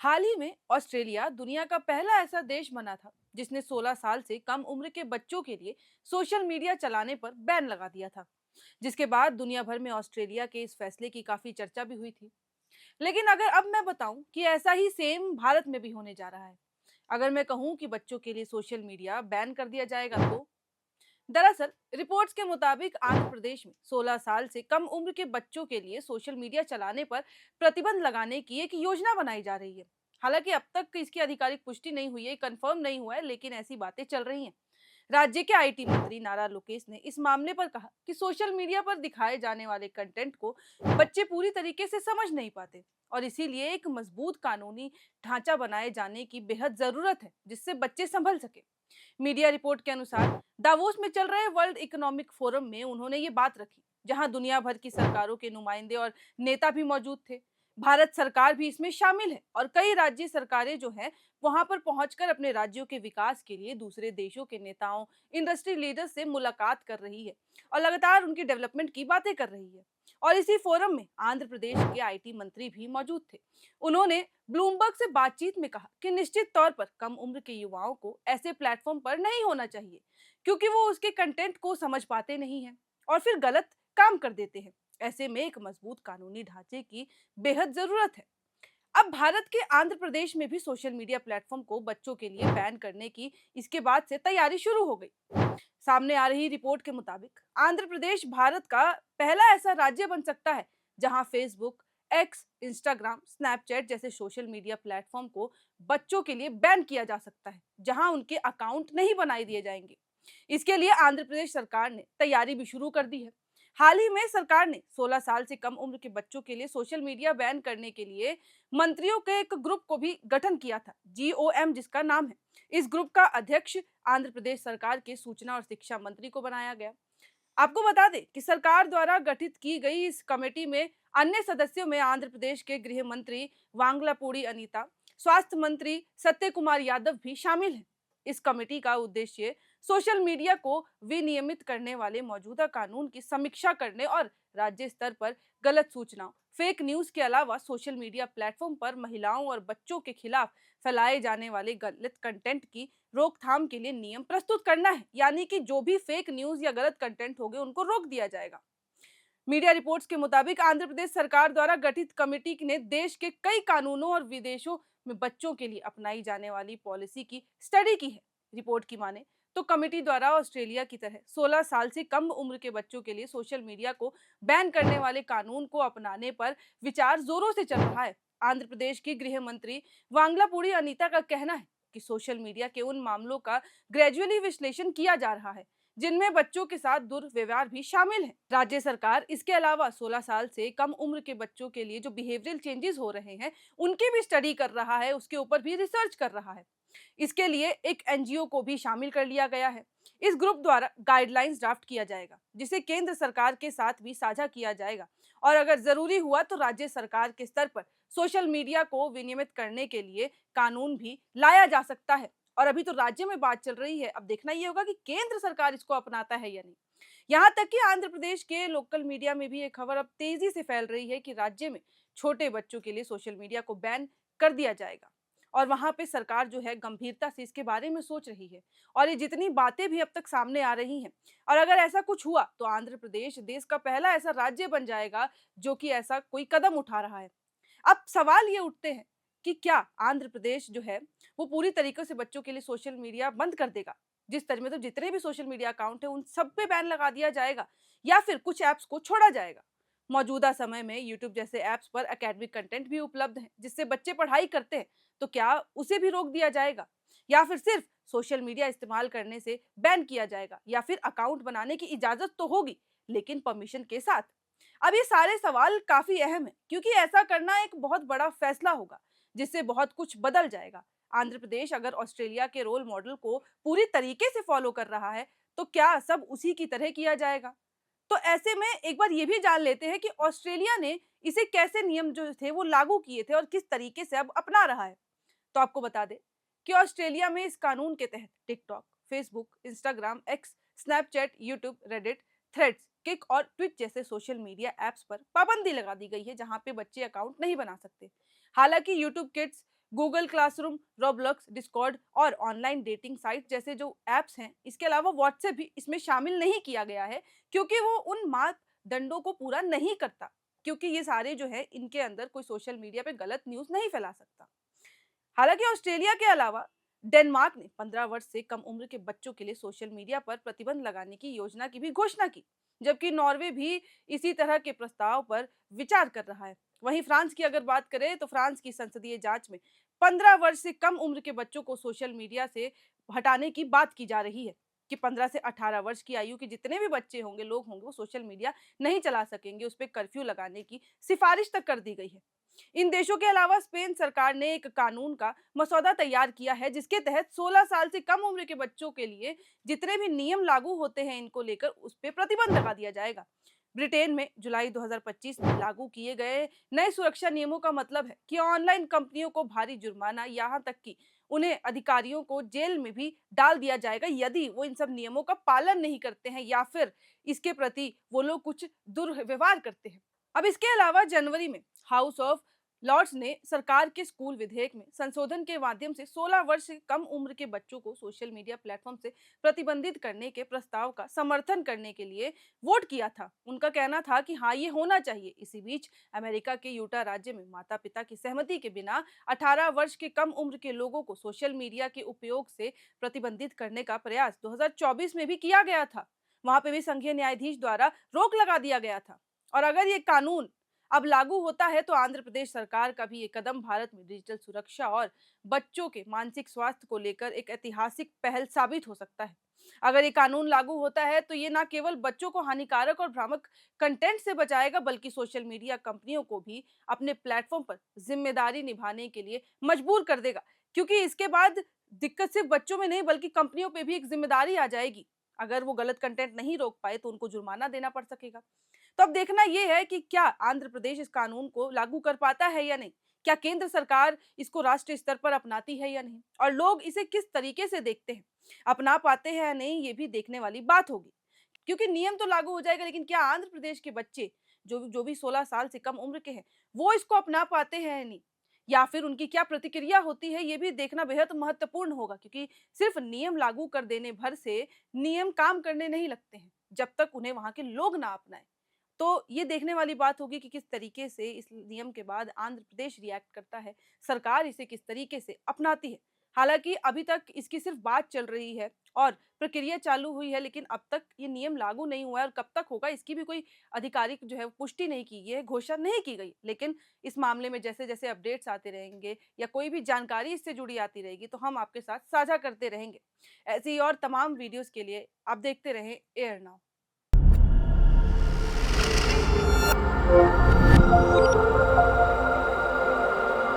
हाल ही में ऑस्ट्रेलिया दुनिया का पहला ऐसा देश बना था जिसने 16 साल से कम उम्र के बच्चों के लिए सोशल मीडिया चलाने पर बैन लगा दिया था। जिसके बाद दुनिया भर में ऑस्ट्रेलिया के इस फैसले की काफी चर्चा भी हुई थी। लेकिन अगर अब मैं बताऊं कि ऐसा ही सेम भारत में भी होने जा रहा है, अगर मैं कहूं कि बच्चों के लिए सोशल मीडिया बैन कर दिया जाएगा, तो दरअसल रिपोर्ट्स के मुताबिक आंध्र प्रदेश में 16 साल से कम उम्र के बच्चों के लिए सोशल मीडिया चलाने पर प्रतिबंध लगाने की एक योजना बनाई जा रही है। हालांकि अब तक इसकी आधिकारिक पुष्टि नहीं हुई है, कंफर्म नहीं हुआ है, लेकिन ऐसी बातें चल रही हैं। राज्य के आईटी मंत्री नारा लोकेश ने इस मामले पर कहा कि सोशल मीडिया पर दिखाए जाने वाले कंटेंट को बच्चे पूरी तरीके से समझ नहीं पाते और इसीलिए एक मजबूत कानूनी ढांचा बनाए जाने की बेहद जरूरत है, जिससे बच्चे संभल सके। मीडिया रिपोर्ट के अनुसार दावोस में चल रहे वर्ल्ड इकोनॉमिक फोरम में उन्होंने ये बात रखी, जहां दुनिया भर की सरकारों के नुमाइंदे और नेता भी मौजूद थे। भारत सरकार भी इसमें शामिल है और कई राज्य सरकारें जो हैं वहां पर पहुंचकर अपने राज्यों के विकास के लिए दूसरे देशों के नेताओं, इंडस्ट्री लीडर्स से मुलाकात कर रही है और लगातार उनकी डेवलपमेंट की बातें कर रही है। और इसी फोरम में आंध्र प्रदेश के आईटी मंत्री भी मौजूद थे। उन्होंने ब्लूमबर्ग से बातचीत में कहा कि निश्चित तौर पर कम उम्र के युवाओं को ऐसे प्लेटफॉर्म पर नहीं होना चाहिए, क्योंकि वो उसके कंटेंट को समझ पाते नहीं हैं और फिर गलत काम कर देते हैं। ऐसे में एक मजबूत कानूनी ढांचे की बेहद जरूरत है। अब भारत के आंध्र प्रदेश में भी सोशल मीडिया प्लेटफॉर्म को बच्चों के लिए बैन करने की इसके बाद से तैयारी शुरू हो गई। सामने आ रही रिपोर्ट के मुताबिक आंध्र प्रदेश भारत का पहला ऐसा राज्य बन सकता है जहां फेसबुक, एक्स, इंस्टाग्राम, स्नैपचैट जैसे सोशल मीडिया प्लेटफॉर्म को बच्चों के लिए बैन किया जा सकता है, जहां उनके अकाउंट नहीं बनाए दिए जाएंगे। इसके लिए आंध्र प्रदेश सरकार ने तैयारी भी शुरू कर दी है। हाल ही में सरकार ने 16 साल से कम उम्र के बच्चों के लिए सोशल मीडिया बैन करने के लिए मंत्रियों के एक ग्रुप को भी गठन किया था, जीओएम जिसका नाम है। इस ग्रुप का अध्यक्ष आंध्र प्रदेश सरकार के सूचना और शिक्षा मंत्री को बनाया गया। आपको बता दें कि सरकार द्वारा गठित की गई इस कमेटी में अन्य सदस्यों में आंध्र प्रदेश के गृह मंत्री वांगलापूडी अनीता, स्वास्थ्य मंत्री सत्य कुमार यादव भी शामिल हैं। इस कमेटी का उद्देश्य सोशल मीडिया को विनियमित करने वाले मौजूदा कानून की समीक्षा करने और राज्य स्तर पर गलत सूचनाओं, फेक न्यूज के अलावा सोशल मीडिया प्लेटफॉर्म पर महिलाओं और बच्चों के खिलाफ फैलाए जाने वाले गलत कंटेंट की रोकथाम के लिए नियम प्रस्तुत करना है। यानी कि जो भी फेक न्यूज या गलत कंटेंट होंगे उनको रोक दिया जाएगा। मीडिया रिपोर्ट्स के मुताबिक आंध्र प्रदेश सरकार द्वारा गठित कमेटी ने देश के कई कानूनों और विदेशों में बच्चों के लिए अपनाई जाने वाली पॉलिसी की स्टडी की है। रिपोर्ट की माने तो कमेटी द्वारा ऑस्ट्रेलिया की तरह 16 साल से कम उम्र के बच्चों के लिए सोशल मीडिया को बैन करने वाले कानून को अपनाने पर विचार जोरों से चल रहा है। आंध्र प्रदेश की गृह मंत्री वांगलापूडी अनीता का कहना है कि सोशल मीडिया के उन मामलों का ग्रेजुअली विश्लेषण किया जा रहा है जिनमें बच्चों के साथ दुर्व्यवहार भी शामिल है। राज्य सरकार इसके अलावा 16 साल से कम उम्र के बच्चों के लिए जो बिहेवियरल चेंजेस हो रहे हैं उनकी भी स्टडी कर रहा है, उसके ऊपर भी रिसर्च कर रहा है। इसके लिए एक एनजीओ को भी शामिल कर लिया गया है। इस ग्रुप द्वारा गाइडलाइंस ड्राफ्ट किया जाएगा, जिसे केंद्र सरकार के साथ भी साझा किया जाएगा और अगर जरूरी हुआ तो राज्य सरकार के स्तर पर सोशल मीडिया को विनियमित करने के लिए कानून भी लाया जा सकता है। और अभी तो राज्य में बात चल रही है, अब देखना ये होगा कि केंद्र सरकार इसको अपनाता है या नहीं। यहाँ तक कि आंध्र प्रदेश के लोकल मीडिया में भी ये खबर अब तेजी से फैल रही है कि राज्य में छोटे बच्चों के लिए सोशल मीडिया को बैन कर दिया जाएगा और वहां पे सरकार जो है गंभीरता से इसके बारे में सोच रही है। और ये जितनी बातें भी अब तक सामने आ रही हैं, और अगर ऐसा कुछ हुआ तो आंध्र प्रदेश देश का पहला ऐसा राज्य बन जाएगा जो कि ऐसा कोई कदम उठा रहा है। अब सवाल ये उठते हैं कि क्या आंध्र प्रदेश जो है वो पूरी तरीके से बच्चों के लिए सोशल मीडिया बंद कर देगा, जिस तरह मतलब जितने भी सोशल मीडिया अकाउंट है उन सब पे बैन लगा दिया जाएगा, या फिर कुछ ऐप्स को छोड़ा जाएगा। मौजूदा समय में यूट्यूब जैसे ऐप्स पर एकेडमिक कंटेंट भी उपलब्ध है जिससे बच्चे पढ़ाई करते हैं, तो क्या उसे भी रोक दिया जाएगा, या फिर सिर्फ सोशल मीडिया इस्तेमाल करने से बैन किया जाएगा, या फिर अकाउंट बनाने की इजाजत तो होगी लेकिन परमिशन के साथ। अब ये सारे सवाल काफी अहम है क्योंकि ऐसा करना एक बहुत बड़ा फैसला होगा जिससे बहुत कुछ बदल जाएगा। आंध्र प्रदेश अगर ऑस्ट्रेलिया के रोल मॉडल को पूरी तरीके से फॉलो कर रहा है तो क्या सब उसी की तरह किया जाएगा? तो ऐसे में एक बार ये भी जान लेते हैं कि ऑस्ट्रेलिया ने इसे कैसे नियम जो थे वो लागू किए थे और किस तरीके से अब अपना रहा है। तो आपको बता दें कि ऑस्ट्रेलिया में इस कानून के तहत TikTok, Facebook, Instagram, x, Snapchat, YouTube, Reddit, threads, kick और ट्विच जैसे सोशल मीडिया ऐप्स पर पाबंदी लगा दी गई है जहां पे बच्चे अकाउंट नहीं बना सकते। हालांकि YouTube kids, Google classroom, Roblox, Discord और ऑनलाइन डेटिंग साइट जैसे जो ऐप्स हैं, इसके अलावा व्हाट्सएप भी इसमें शामिल नहीं किया गया है, क्योंकि वो उन मापदंडों को पूरा नहीं करता। क्योंकि ये सारे जो है, इनके अंदर कोई सोशल मीडिया पे गलत न्यूज़ नहीं फैला सकता। हालांकि ऑस्ट्रेलिया के अलावा डेनमार्क ने 15 वर्ष से कम उम्र के बच्चों के लिए सोशल मीडिया पर प्रतिबंध लगाने की योजना की भी घोषणा की, जबकि नॉर्वे भी इसी तरह के प्रस्ताव पर विचार कर रहा है। वहीं फ्रांस की अगर बात करें तो फ्रांस की संसदीय जांच में 15 वर्ष से कम उम्र के बच्चों को सोशल मीडिया से हटाने की बात की जा रही है कि 15 से 18 वर्ष की आयु के जितने भी बच्चे होंगे, लोग होंगे, वो सोशल मीडिया नहीं चला सकेंगे। उस पर कर्फ्यू लगाने की सिफारिश तक कर दी गई है। इन देशों के अलावा स्पेन सरकार ने एक कानून का मसौदा तैयार किया है, जिसके तहत 16 साल से कम उम्र के बच्चों के लिए जितने भी नियम लागू होते हैं, इनको लेकर उस पे प्रतिबंध लगा दिया जाएगा। ब्रिटेन में जुलाई 2025 में लागू किए गए नए सुरक्षा नियमों का मतलब है कि ऑनलाइन कंपनियों को भारी जुर्माना, यहाँ तक कि उन्हें अधिकारियों को जेल में भी डाल दिया जाएगा यदि वो इन सब नियमों का पालन नहीं करते हैं या फिर इसके प्रति वो लोग कुछ दुर्व्यवहार करते हैं। अब इसके अलावा जनवरी में हाउस ऑफ लॉर्ड्स ने सरकार के स्कूल विधेयक में संशोधन के माध्यम से 16 वर्ष से कम उम्र के बच्चों को सोशल मीडिया प्लेटफॉर्म से प्रतिबंधित करने के प्रस्ताव का समर्थन करने के लिए वोट किया था। उनका कहना था कि हाँ, ये होना चाहिए। इसी बीच अमेरिका के यूटा राज्य में माता पिता की सहमति के बिना 18 वर्ष के कम उम्र के लोगों को सोशल मीडिया के उपयोग से प्रतिबंधित करने का प्रयास 2024 में भी किया गया था। वहां पे भी संघीय न्यायाधीश द्वारा रोक लगा दिया गया था। और अगर ये कानून अब लागू होता है तो आंध्र प्रदेश सरकार का भी ये कदम भारत में डिजिटल सुरक्षा और बच्चों के मानसिक स्वास्थ्य को लेकर एक ऐतिहासिक पहल साबित हो सकता है। अगर ये कानून लागू होता है तो ये ना केवल बच्चों को हानिकारक और भ्रामक कंटेंट से बचाएगा, बल्कि सोशल मीडिया कंपनियों को भी अपने प्लेटफॉर्म पर जिम्मेदारी निभाने के लिए मजबूर कर देगा। क्योंकि इसके बाद दिक्कत सिर्फ बच्चों में नहीं, बल्कि कंपनियों पे भी एक जिम्मेदारी आ जाएगी। अगर वो गलत कंटेंट नहीं रोक पाए तो उनको जुर्माना देना पड़ सकेगा। तो अब देखना ये है कि क्या आंध्र प्रदेश इस कानून को लागू कर पाता है या नहीं। क्या केंद्र सरकार इसको राष्ट्रीय स्तर पर अपनाती है या नहीं, और लोग इसे किस तरीके से देखते हैं, अपना पाते हैं या नहीं, ये भी देखने वाली बात होगी। क्योंकि नियम तो लागू हो जाएगा, लेकिन क्या आंध्र प्रदेश के बच्चे जो भी 16 साल से कम उम्र के हैं, वो इसको अपना पाते हैं या नहीं, या फिर उनकी क्या प्रतिक्रिया होती है, ये भी देखना बेहद महत्वपूर्ण होगा। क्योंकि सिर्फ नियम लागू कर देने भर से नियम काम करने नहीं लगते हैं, जब तक उन्हें वहां के लोग ना अपनाएं। तो ये देखने वाली बात होगी कि किस तरीके से इस नियम के बाद आंध्र प्रदेश रिएक्ट करता है, सरकार इसे किस तरीके से अपनाती है। हालांकि अभी तक इसकी सिर्फ बात चल रही है और प्रक्रिया चालू हुई है, लेकिन अब तक ये नियम लागू नहीं हुआ है, और कब तक होगा इसकी भी कोई आधिकारिक जो है पुष्टि नहीं की गई है, घोषणा नहीं की गई। लेकिन इस मामले में जैसे जैसे अपडेट्स आते रहेंगे या कोई भी जानकारी इससे जुड़ी आती रहेगी, तो हम आपके साथ साझा करते रहेंगे। ऐसी और तमाम वीडियोस के लिए आप देखते रहें एयर नाउ।